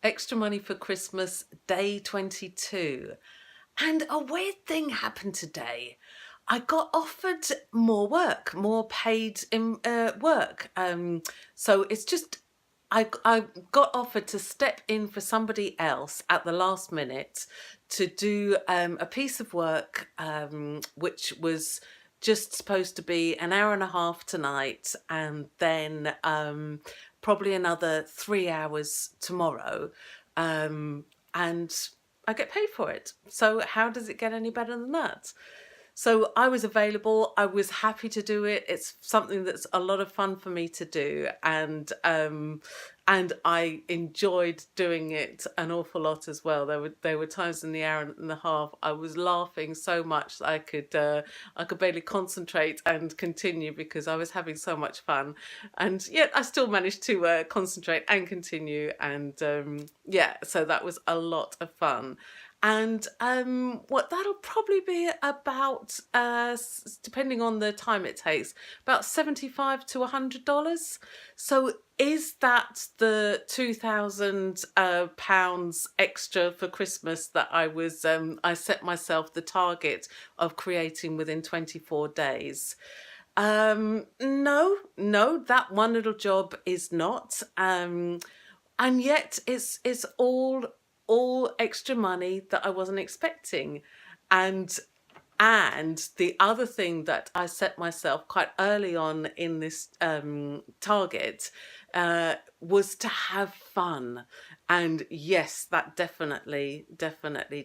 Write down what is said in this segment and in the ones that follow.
Extra money for Christmas, day 22. And a weird thing happened today. I got offered more work, more paid work. So it's just, I got offered to step in for somebody else at the last minute to do a piece of work which was just supposed to be an hour and a half tonight, and then probably another 3 hours tomorrow. And I get paid for it. So how does it get any better than that? So I was available. I was happy to do it. It's something that's a lot of fun for me to do, and I enjoyed doing it an awful lot as well. There were times in the hour and a half I was laughing so much that I could barely concentrate and continue because I was having so much fun, and yet I still managed to concentrate and continue. And yeah, so that was a lot of fun. And what that'll probably be about, depending on the time it takes, about $75 to $100. So is that the £2,000 pounds extra for Christmas that I set myself the target of creating within 24 days? No, that one little job is not. And yet it's all extra money that I wasn't expecting. And the other thing that I set myself quite early on in this target was to have fun. And yes, that definitely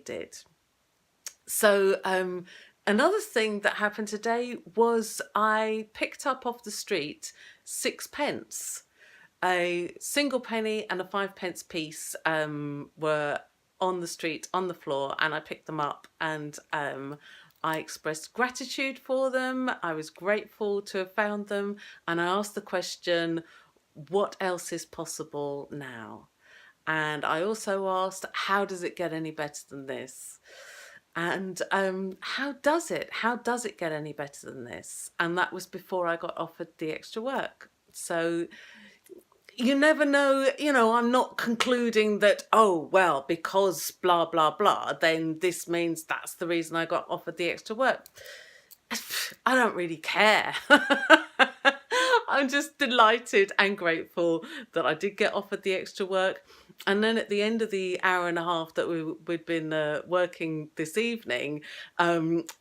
did. So another thing that happened today was I picked up off the street 6 pence. A single penny and a 5 pence piece were on the street, on the floor, and I picked them up, and I expressed gratitude for them. I was grateful to have found them, and I asked the question, what else is possible now? And I also asked, how does it get any better than this? And how does it get any better than this? And that was before I got offered the extra work. So you never know, I'm not concluding that, oh, well, because blah, blah, blah, then this means that's the reason I got offered the extra work. I don't really care. I'm just delighted and grateful that I did get offered the extra work. And then at the end of the hour and a half that we'd been working this evening,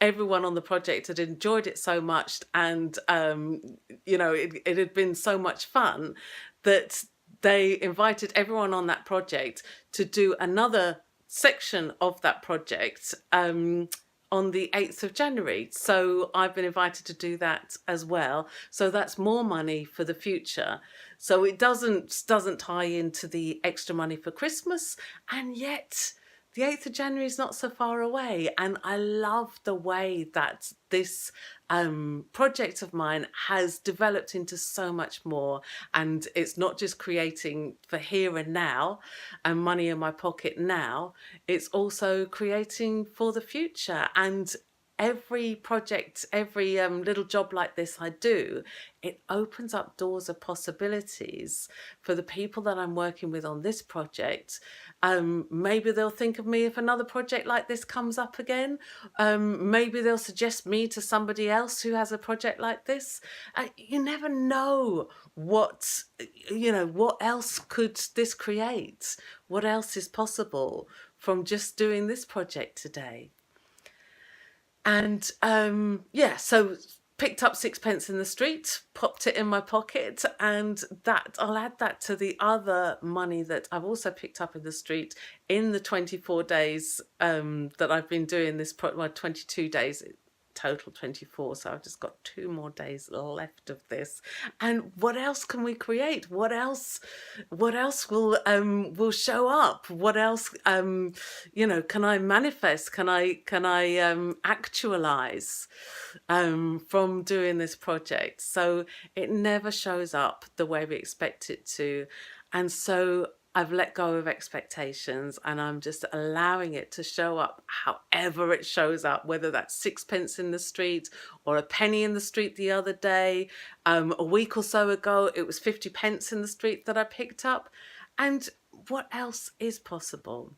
everyone on the project had enjoyed it so much, and it had been so much fun that they invited everyone on that project to do another section of that project on the 8th of January. So I've been invited to do that as well. So that's more money for the future. So it doesn't tie into the extra money for Christmas, and yet the 8th of January is not so far away. And I love the way that this project of mine has developed into so much more. And it's not just creating for here and now and money in my pocket now, it's also creating for the future. And every project, every little job like this I do, it opens up doors of possibilities for the people that I'm working with on this project. Maybe they'll think of me if another project like this comes up again. Maybe they'll suggest me to somebody else who has a project like this. You never know what else could this create? What else is possible from just doing this project today? And yeah, so picked up 6 pence in the street, popped it in my pocket, and that I'll add that to the other money that I've also picked up in the street in the 24 days that I've been doing this, 22 days, total 24, so I've just got 2 more days left of this. And what else can we create? What else will show up? What else can I manifest? Can I actualize from doing this project? So it never shows up the way we expect it to, and so I've let go of expectations, and I'm just allowing it to show up however it shows up, whether that's 6 pence in the street or a penny in the street the other day. A week or so ago, it was 50 pence in the street that I picked up. And what else is possible?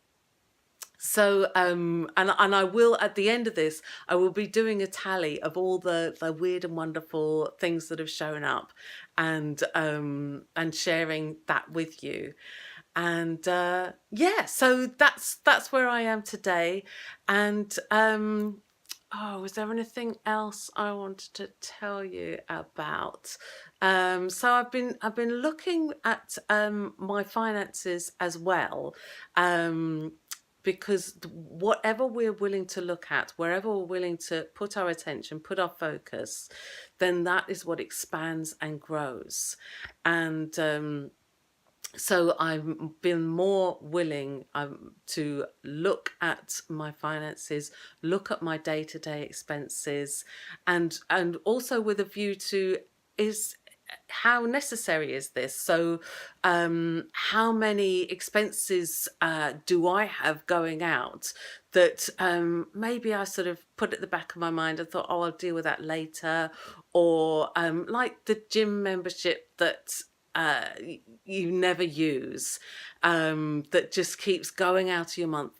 So, and I will, at the end of this, I will be doing a tally of all the weird and wonderful things that have shown up, and sharing that with you. And yeah, so that's where I am today. And oh, was there anything else I wanted to tell you about? So I've been looking at my finances as well. Um, because whatever we're willing to look at, wherever we're willing to put our attention, put our focus, then that is what expands and grows. And so I've been more willing to look at my finances, look at my day-to-day expenses, and also with a view to, is how necessary is this? So how many expenses do I have going out that maybe I sort of put at the back of my mind and thought, oh, I'll deal with that later, or like the gym membership that you never use, that just keeps going out of your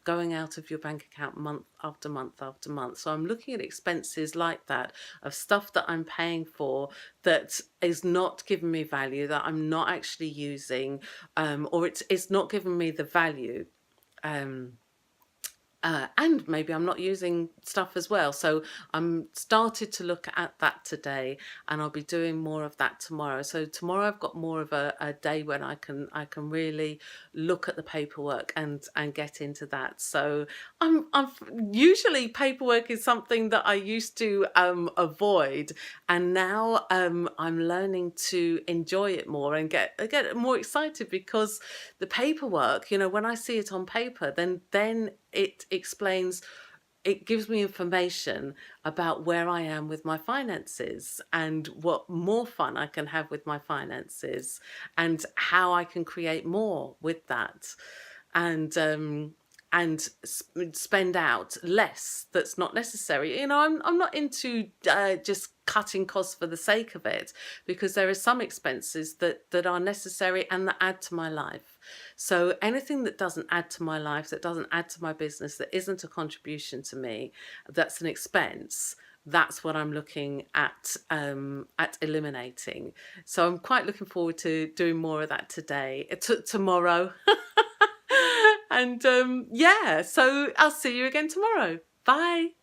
going out of your bank account month after month after month. So I'm looking at expenses like that, of stuff that I'm paying for that is not giving me value, that I'm not actually using, or it's not giving me the value. And maybe I'm not using stuff as well. So I'm started to look at that today, and I'll be doing more of that tomorrow. So tomorrow I've got more of a day when I can really look at the paperwork and get into that. So I'm usually, paperwork is something that I used to avoid, and now I'm learning to enjoy it more and get more excited, because the paperwork, when I see it on paper, then it explains, it gives me information about where I am with my finances, and what more fun I can have with my finances, and how I can create more with that, and spend out less that's not necessary. I'm not into just cutting costs for the sake of it, because there are some expenses that are necessary and that add to my life. So anything that doesn't add to my life, that doesn't add to my business, that isn't a contribution to me, that's an expense, that's what I'm looking at eliminating. So I'm quite looking forward to doing more of that today, tomorrow. And yeah, so I'll see you again tomorrow. Bye.